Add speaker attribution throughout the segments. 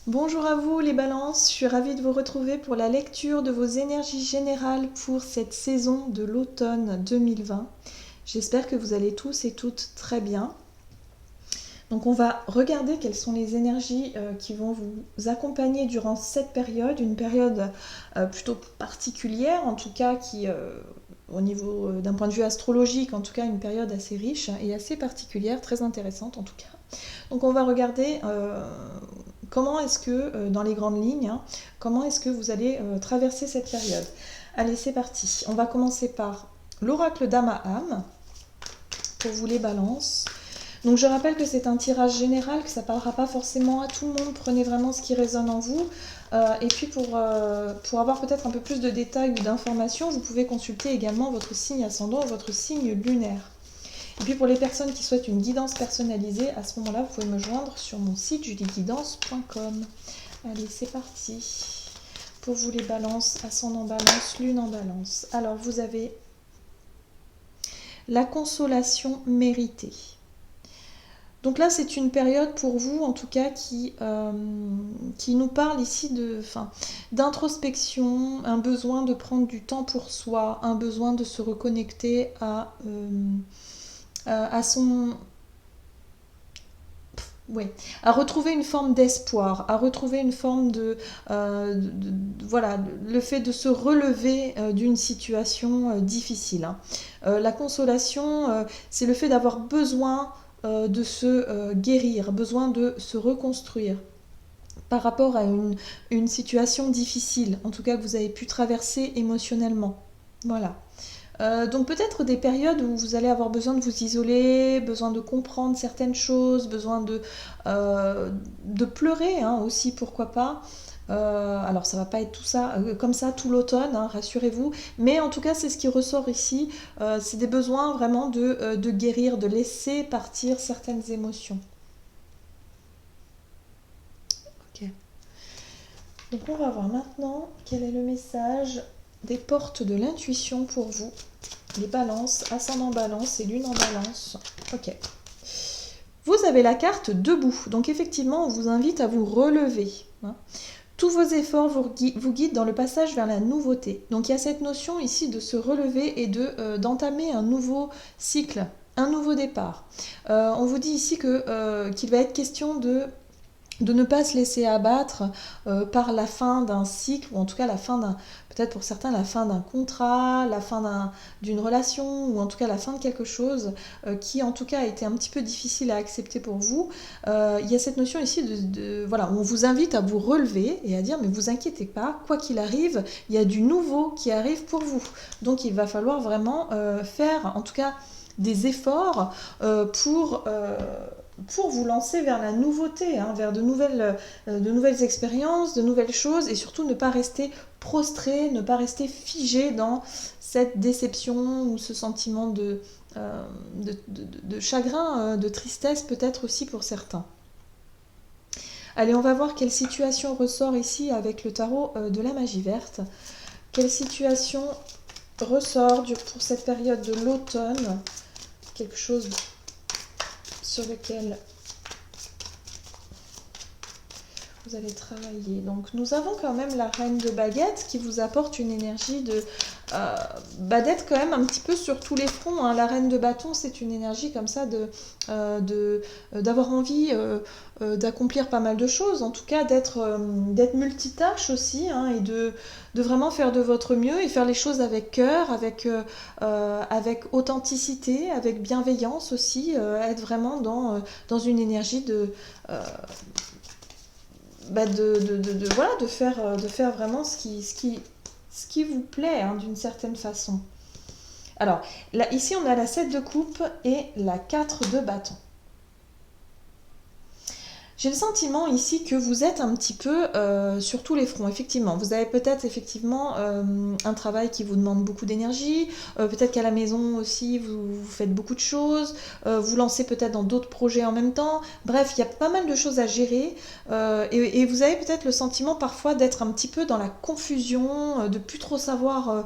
Speaker 1: Bonjour à vous les balances, je suis ravie de vous retrouver pour la lecture de vos énergies générales pour cette saison de l'automne 2020. J'espère que vous allez tous et toutes très bien. Donc on va regarder quelles sont les énergies qui vont vous accompagner durant cette période, une période plutôt particulière en tout cas qui au niveau d'un point de vue astrologique en tout cas une période assez riche et assez particulière, très intéressante en tout cas. Donc on va regarder comment est-ce que, dans les grandes lignes, hein, comment est-ce que vous allez traverser cette période. Allez, c'est parti. On va commencer par l'oracle d'Amaham pour vous les balances. Donc je rappelle que c'est un tirage général, que ça ne parlera pas forcément à tout le monde. Prenez vraiment ce qui résonne en vous. Et puis pour avoir peut-être un peu plus de détails ou d'informations, vous pouvez consulter également votre signe ascendant ou votre signe lunaire. Et puis pour les personnes qui souhaitent une guidance personnalisée, à ce moment-là, vous pouvez me joindre sur mon site julieguidance.com. Allez, c'est parti. Pour vous les balances, ascendant balance, lune en balance. Alors vous avez la consolation méritée. Donc là, c'est une période pour vous, en tout cas, qui nous parle ici d'introspection, un besoin de prendre du temps pour soi, un besoin de se reconnecter à son... Oui, à retrouver une forme d'espoir, à retrouver une forme voilà, le fait de se relever d'une situation difficile. Hein. La consolation, c'est le fait d'avoir besoin de se guérir, besoin de se reconstruire par rapport à une situation difficile, en tout cas que vous avez pu traverser émotionnellement. Voilà. Donc peut-être des périodes où vous allez avoir besoin de vous isoler, besoin de comprendre certaines choses, besoin de pleurer hein, aussi, pourquoi pas. Alors ça va pas être tout ça comme ça tout l'automne, hein, rassurez-vous, mais en tout cas c'est ce qui ressort ici, c'est des besoins vraiment de guérir, de laisser partir certaines émotions. Ok. Donc on va voir maintenant quel est le message des portes de l'intuition pour vous. Les balances, ascendant balance et lune en balance. Ok. Vous avez la carte debout. Donc effectivement, on vous invite à vous relever. Hein. Tous vos efforts vous guident dans le passage vers la nouveauté. Donc il y a cette notion ici de se relever et d'entamer un nouveau cycle, un nouveau départ. On vous dit ici qu'il va être question de ne pas se laisser abattre par la fin d'un cycle, ou en tout cas la fin d'un, peut-être pour certains, la fin d'un contrat, la fin d'une relation, ou en tout cas la fin de quelque chose qui en tout cas a été un petit peu difficile à accepter pour vous. Il y a cette notion ici voilà, on vous invite à vous relever et à dire mais vous inquiétez pas, quoi qu'il arrive, il y a du nouveau qui arrive pour vous. Donc il va falloir vraiment faire en tout cas des efforts pour vous lancer vers la nouveauté, hein, vers de nouvelles expériences, de nouvelles choses, et surtout ne pas rester prostré, ne pas rester figé dans cette déception ou ce sentiment de chagrin, de tristesse peut-être aussi pour certains. Allez, on va voir quelle situation ressort ici avec le tarot de la magie verte. Quelle situation ressort pour cette période de l'automne, quelque chose sur lequel vous allez travailler. Donc nous avons quand même la reine de baguette qui vous apporte une énergie d'être quand même un petit peu sur tous les fronts. Hein. La reine de bâton, c'est une énergie comme ça d'avoir envie d'accomplir pas mal de choses, en tout cas d'être multitâche aussi, hein, et de vraiment faire de votre mieux et faire les choses avec cœur, avec authenticité, avec bienveillance aussi, être vraiment dans une énergie voilà, de faire vraiment ce qui vous plaît hein, d'une certaine façon. Alors, là, ici on a la 7 de coupe et la 4 de bâton. J'ai le sentiment ici que vous êtes un petit peu sur tous les fronts, effectivement. Vous avez peut-être effectivement un travail qui vous demande beaucoup d'énergie, peut-être qu'à la maison aussi vous faites beaucoup de choses, vous lancez peut-être dans d'autres projets en même temps. Bref, il y a pas mal de choses à gérer et vous avez peut-être le sentiment parfois d'être un petit peu dans la confusion, de plus trop savoir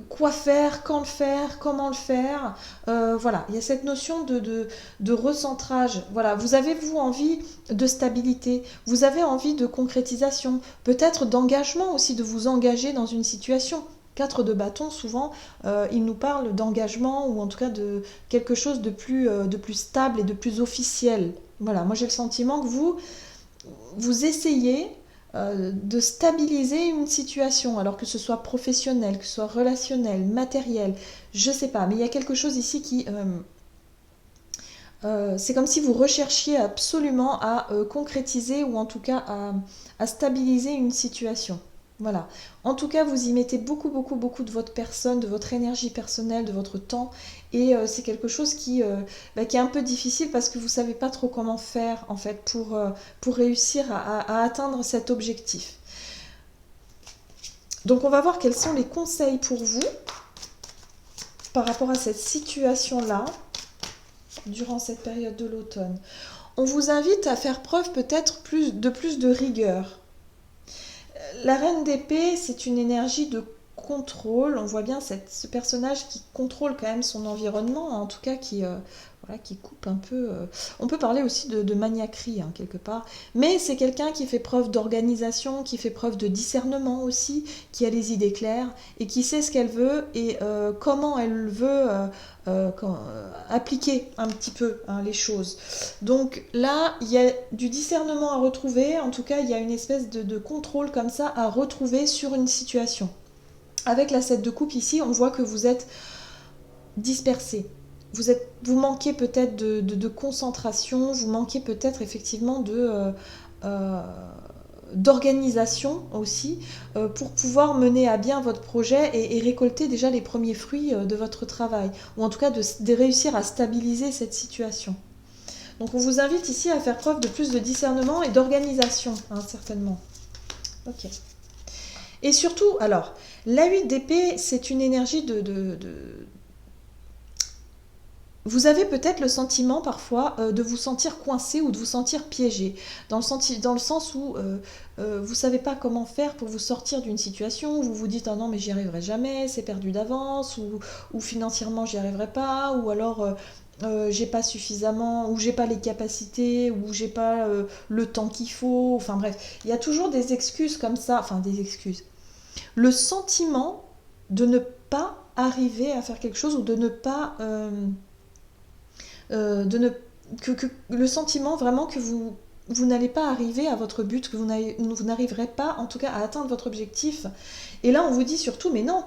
Speaker 1: quoi faire, quand le faire, comment le faire. Voilà, il y a cette notion de recentrage. Voilà, vous avez, vous, envie de stabilité, vous avez envie de concrétisation, peut-être d'engagement aussi, de vous engager dans une situation. 4 de bâton, souvent, il nous parle d'engagement ou en tout cas de quelque chose de plus stable et de plus officiel. Voilà, moi j'ai le sentiment que vous essayez de stabiliser une situation, alors que ce soit professionnel, que ce soit relationnel, matériel, je sais pas, mais il y a quelque chose ici qui... c'est comme si vous recherchiez absolument à concrétiser ou en tout cas à stabiliser une situation. Voilà. En tout cas, vous y mettez beaucoup, beaucoup, beaucoup de votre personne, de votre énergie personnelle, de votre temps. Et c'est quelque chose qui est un peu difficile parce que vous ne savez pas trop comment faire en fait pour réussir à atteindre cet objectif. Donc on va voir quels sont les conseils pour vous par rapport à cette situation-là durant cette période de l'automne. On vous invite à faire preuve peut-être plus de rigueur. La reine d'épée, c'est une énergie de contrôle. On voit bien ce personnage qui contrôle quand même son environnement, en tout cas qui coupe un peu. On peut parler aussi de maniaquerie, hein, quelque part. Mais c'est quelqu'un qui fait preuve d'organisation, qui fait preuve de discernement aussi, qui a les idées claires et qui sait ce qu'elle veut et comment elle veut appliquer un petit peu, hein, les choses. Donc là, il y a du discernement à retrouver, en tout cas, il y a une espèce de contrôle comme ça à retrouver sur une situation. Avec la 7 de coupe ici, on voit que vous êtes dispersé. Vous manquez peut-être de concentration, vous manquez peut-être effectivement d'organisation aussi pour pouvoir mener à bien votre projet et récolter déjà les premiers fruits de votre travail, ou en tout cas de réussir à stabiliser cette situation. Donc on vous invite ici à faire preuve de plus de discernement et d'organisation, hein, certainement. Ok. Et surtout, alors, la 8 d'épée, c'est une énergie Vous avez peut-être le sentiment parfois de vous sentir coincé ou de vous sentir piégé, dans le sens où vous ne savez pas comment faire pour vous sortir d'une situation, où vous vous dites « Ah non, mais j'y arriverai jamais, c'est perdu d'avance », ou financièrement j'y arriverai pas, ou alors j'ai pas suffisamment, ou j'ai pas les capacités, ou j'ai pas le temps qu'il faut, enfin bref, il y a toujours des excuses comme ça, enfin des excuses. Le sentiment de ne pas arriver à faire quelque chose ou de ne pas... le sentiment vraiment que vous n'allez pas arriver à votre but, que vous n'arriverez pas en tout cas à atteindre votre objectif. Et là on vous dit surtout mais non,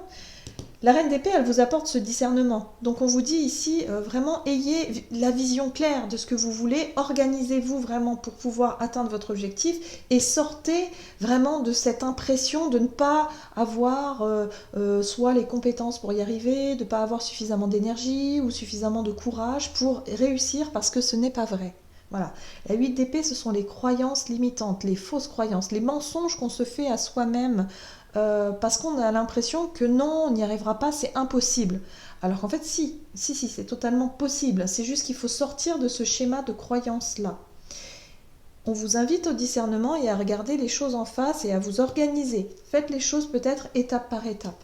Speaker 1: la reine d'épée elle vous apporte ce discernement. Donc on vous dit ici vraiment ayez la vision claire de ce que vous voulez, organisez-vous vraiment pour pouvoir atteindre votre objectif et sortez vraiment de cette impression de ne pas avoir soit les compétences pour y arriver, de ne pas avoir suffisamment d'énergie ou suffisamment de courage pour réussir parce que ce n'est pas vrai. Voilà. La 8 d'épée, ce sont les croyances limitantes, les fausses croyances, les mensonges qu'on se fait à soi-même parce qu'on a l'impression que non, on n'y arrivera pas, c'est impossible. Alors qu'en fait, si, c'est totalement possible. C'est juste qu'il faut sortir de ce schéma de croyance-là. On vous invite au discernement et à regarder les choses en face et à vous organiser. Faites les choses peut-être étape par étape.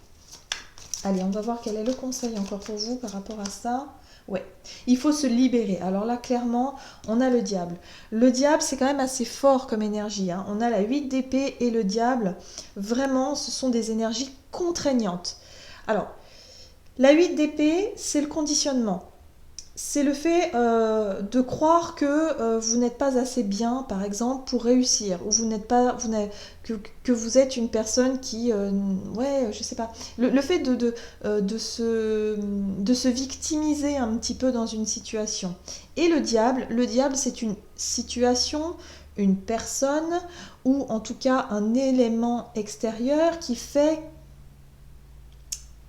Speaker 1: Allez, on va voir quel est le conseil encore pour vous par rapport à ça. Ouais, il faut se libérer. Alors là, clairement, on a le diable. Le diable, c'est quand même assez fort comme énergie, hein. On a la 8 d'épée et le diable. Vraiment, ce sont des énergies contraignantes. Alors, la 8 d'épée, c'est le conditionnement. C'est le fait de croire que vous n'êtes pas assez bien, par exemple, pour réussir, ou que vous êtes une personne qui, je sais pas. Le fait de se victimiser un petit peu dans une situation. Et le diable, c'est une situation, une personne, ou en tout cas un élément extérieur qui fait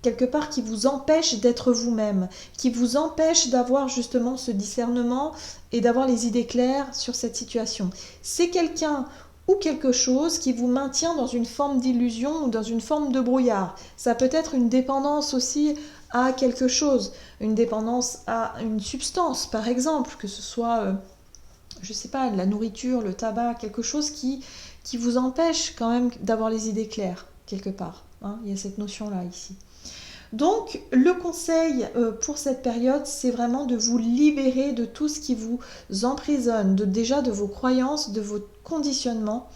Speaker 1: quelque part qui vous empêche d'être vous-même, qui vous empêche d'avoir justement ce discernement et d'avoir les idées claires sur cette situation. C'est quelqu'un ou quelque chose qui vous maintient dans une forme d'illusion ou dans une forme de brouillard. Ça peut être une dépendance aussi à quelque chose, une dépendance à une substance par exemple, que ce soit, je sais pas, la nourriture, le tabac, quelque chose qui vous empêche quand même d'avoir les idées claires quelque part, hein. Il y a cette notion-là ici. Donc, le conseil pour cette période, c'est vraiment de vous libérer de tout ce qui vous emprisonne, déjà de vos croyances, de vos conditionnements,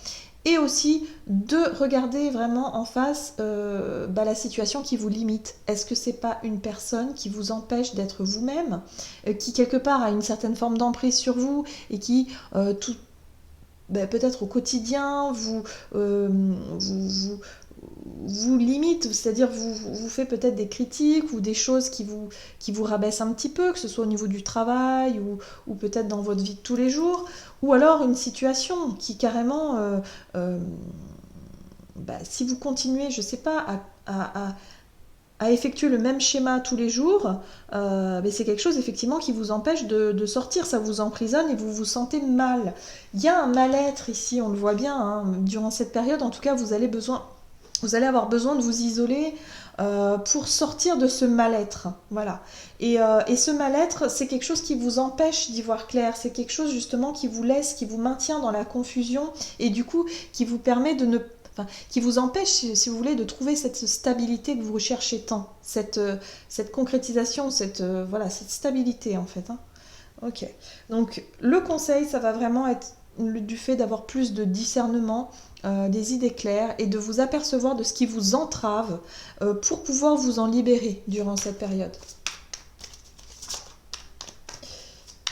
Speaker 1: et aussi de regarder vraiment en face la situation qui vous limite. Est-ce que c'est pas une personne qui vous empêche d'être vous-même, qui quelque part a une certaine forme d'emprise sur vous et qui peut-être au quotidien vous limite, c'est-à-dire vous fait peut-être des critiques ou des choses qui vous rabaissent un petit peu, que ce soit au niveau du travail ou peut-être dans votre vie de tous les jours, ou alors une situation qui carrément, si vous continuez, je ne sais pas, à effectuer le même schéma tous les jours, c'est quelque chose effectivement qui vous empêche de sortir, ça vous emprisonne et vous vous sentez mal. Il y a un mal-être ici, on le voit bien, hein, durant cette période, en tout cas vous allez avoir besoin de vous isoler pour sortir de ce mal-être. Voilà. Et ce mal-être, c'est quelque chose qui vous empêche d'y voir clair. C'est quelque chose justement qui vous laisse, qui vous maintient dans la confusion et du coup qui vous permet qui vous empêche, si vous voulez, de trouver cette stabilité que vous recherchez tant. Cette concrétisation, cette stabilité en fait. Hein. Ok. Donc le conseil, ça va vraiment être du fait d'avoir plus de discernement, des idées claires et de vous apercevoir de ce qui vous entrave pour pouvoir vous en libérer durant cette période.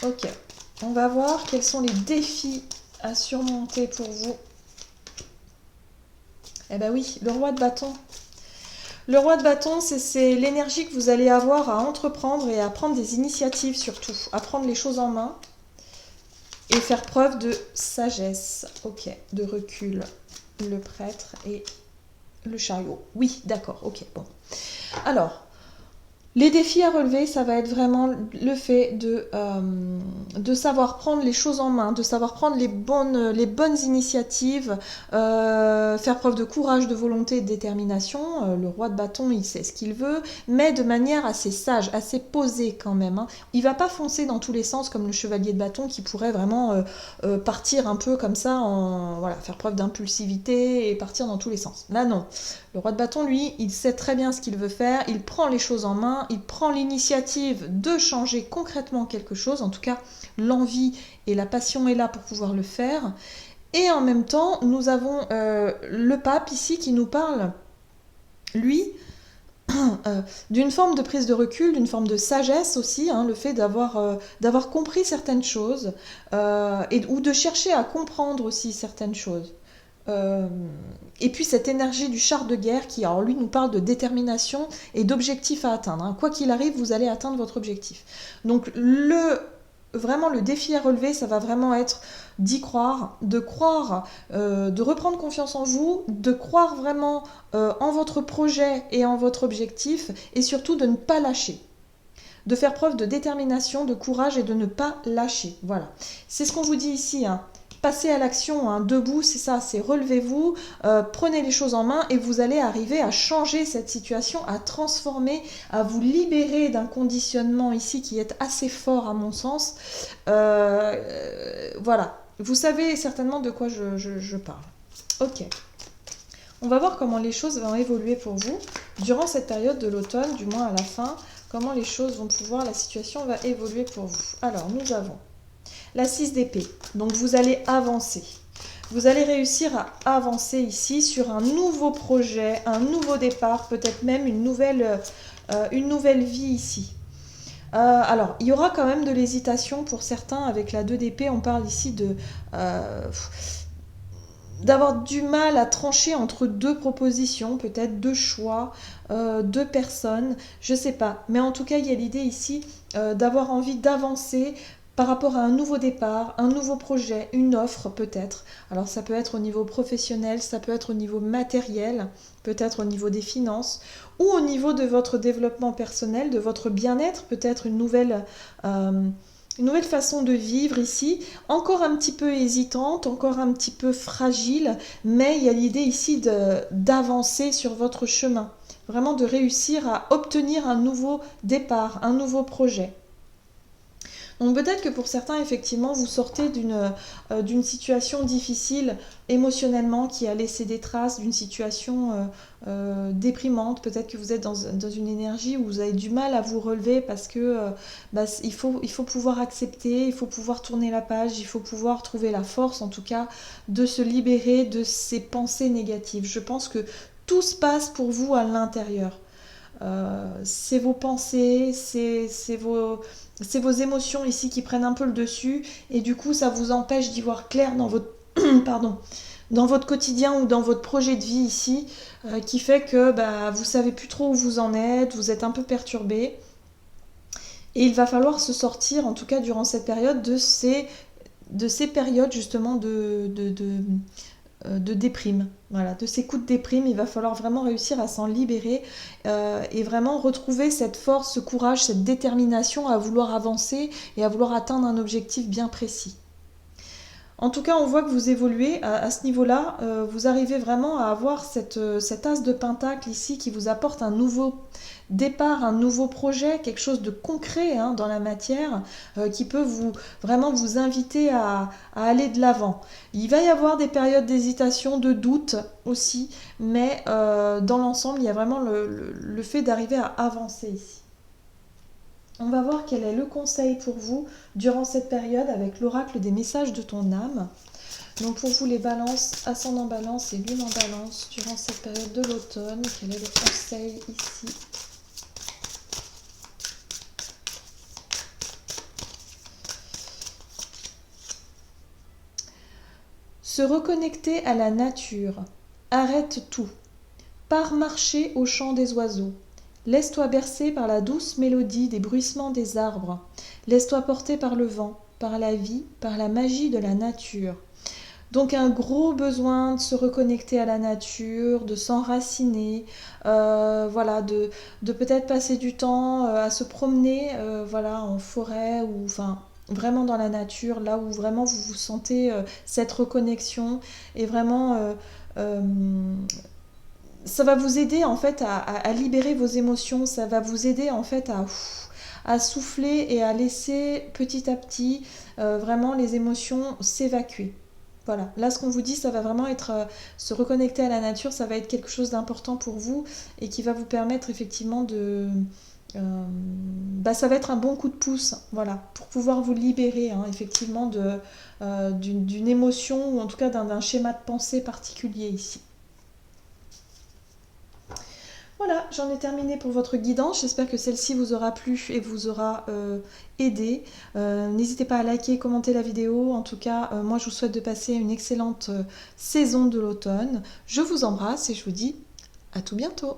Speaker 1: Ok, on va voir quels sont les défis à surmonter pour vous. Eh ben oui, le roi de bâton. Le roi de bâton, c'est l'énergie que vous allez avoir à entreprendre et à prendre des initiatives surtout, à prendre les choses en main et faire preuve de sagesse. Ok, de recul. Le prêtre et le chariot. Oui, d'accord, ok, bon. Alors, les défis à relever, ça va être vraiment le fait de savoir prendre les choses en main, de savoir prendre les bonnes initiatives, faire preuve de courage, de volonté et de détermination. Le roi de bâton, il sait ce qu'il veut, mais de manière assez sage, assez posée quand même. Hein. Il va pas foncer dans tous les sens comme le chevalier de bâton qui pourrait vraiment partir un peu comme ça, faire preuve d'impulsivité et partir dans tous les sens. Là, non. Le roi de bâton, lui, il sait très bien ce qu'il veut faire, il prend les choses en main, il prend l'initiative de changer concrètement quelque chose, en tout cas l'envie et la passion est là pour pouvoir le faire. Et en même temps, nous avons le pape ici qui nous parle, lui, d'une forme de prise de recul, d'une forme de sagesse aussi, hein, le fait d'avoir compris certaines choses ou de chercher à comprendre aussi certaines choses. Et puis cette énergie du char de guerre qui, alors lui, nous parle de détermination et d'objectifs à atteindre. Hein. Quoi qu'il arrive, vous allez atteindre votre objectif. Donc vraiment le défi à relever, ça va vraiment être d'y croire, de reprendre confiance en vous, de croire vraiment en votre projet et en votre objectif, et surtout de ne pas lâcher. De faire preuve de détermination, de courage et de ne pas lâcher. Voilà. C'est ce qu'on vous dit ici, hein. Passez à l'action, hein, debout, c'est ça, c'est relevez-vous, prenez les choses en main et vous allez arriver à changer cette situation, à transformer, à vous libérer d'un conditionnement ici qui est assez fort à mon sens. Voilà, vous savez certainement de quoi je parle. Ok, on va voir comment les choses vont évoluer pour vous durant cette période de l'automne, du moins à la fin, comment les choses vont pouvoir, la situation va évoluer pour vous. Alors, nous avons la 6 d'épée, donc vous allez avancer. Vous allez réussir à avancer ici sur un nouveau projet, un nouveau départ, peut-être même une nouvelle vie ici. Alors, il y aura quand même de l'hésitation pour certains avec la 2 d'épée. On parle ici d'avoir du mal à trancher entre deux propositions, peut-être deux choix, deux personnes, je ne sais pas. Mais en tout cas, il y a l'idée ici d'avoir envie d'avancer par rapport à un nouveau départ, un nouveau projet, une offre peut-être. Alors ça peut être au niveau professionnel, ça peut être au niveau matériel, peut-être au niveau des finances, ou au niveau de votre développement personnel, de votre bien-être, peut-être une nouvelle façon de vivre ici, encore un petit peu hésitante, encore un petit peu fragile, mais il y a l'idée ici d'avancer sur votre chemin, vraiment de réussir à obtenir un nouveau départ, un nouveau projet. Donc peut-être que pour certains, effectivement, vous sortez d'une situation difficile émotionnellement qui a laissé des traces, d'une situation déprimante. Peut-être que vous êtes dans une énergie où vous avez du mal à vous relever parce que il faut pouvoir accepter, il faut pouvoir tourner la page, il faut pouvoir trouver la force, en tout cas, de se libérer de ces pensées négatives. Je pense que tout se passe pour vous à l'intérieur. C'est vos pensées, c'est vos émotions ici qui prennent un peu le dessus et du coup ça vous empêche d'y voir clair dans votre pardon, dans votre quotidien ou dans votre projet de vie ici, qui fait que vous savez plus trop où vous en êtes, vous êtes un peu perturbé et il va falloir se sortir en tout cas durant cette période de ces périodes justement de déprime. Voilà, de ces coups de déprime, il va falloir vraiment réussir à s'en libérer et vraiment retrouver cette force, ce courage, cette détermination à vouloir avancer et à vouloir atteindre un objectif bien précis. En tout cas, on voit que vous évoluez à ce niveau-là. Vous arrivez vraiment à avoir cet as de pentacle ici qui vous apporte un nouveau départ, un nouveau projet, quelque chose de concret dans la matière qui peut vraiment vous inviter à aller de l'avant. Il va y avoir des périodes d'hésitation, de doute aussi, mais dans l'ensemble, il y a vraiment le fait d'arriver à avancer ici. On va voir quel est le conseil pour vous durant cette période avec l'oracle des messages de ton âme. Donc pour vous les balances, ascendant balance et lune en balance, durant cette période de l'automne, quel est le conseil ici ? Se reconnecter à la nature. Arrête tout. Pars marcher au chant des oiseaux. Laisse-toi bercer par la douce mélodie des bruissements des arbres. Laisse-toi porter par le vent, par la vie, par la magie de la nature. Donc un gros besoin de se reconnecter à la nature, de s'enraciner, voilà, de peut-être passer du temps à se promener voilà, en forêt ou enfin vraiment dans la nature, là où vraiment vous vous sentez cette reconnexion et vraiment ça va vous aider en fait à libérer vos émotions, ça va vous aider en fait à souffler et à laisser petit à petit vraiment les émotions s'évacuer. Voilà, là ce qu'on vous dit, ça va vraiment être se reconnecter à la nature, ça va être quelque chose d'important pour vous et qui va vous permettre effectivement ça va être un bon coup de pouce, voilà, pour pouvoir vous libérer effectivement d'une émotion ou en tout cas d'un schéma de pensée particulier ici. Voilà, j'en ai terminé pour votre guidance. J'espère que celle-ci vous aura plu et vous aura aidé. N'hésitez pas à liker, commenter la vidéo. En tout cas, moi je vous souhaite de passer une excellente saison de l'automne. Je vous embrasse et je vous dis à tout bientôt.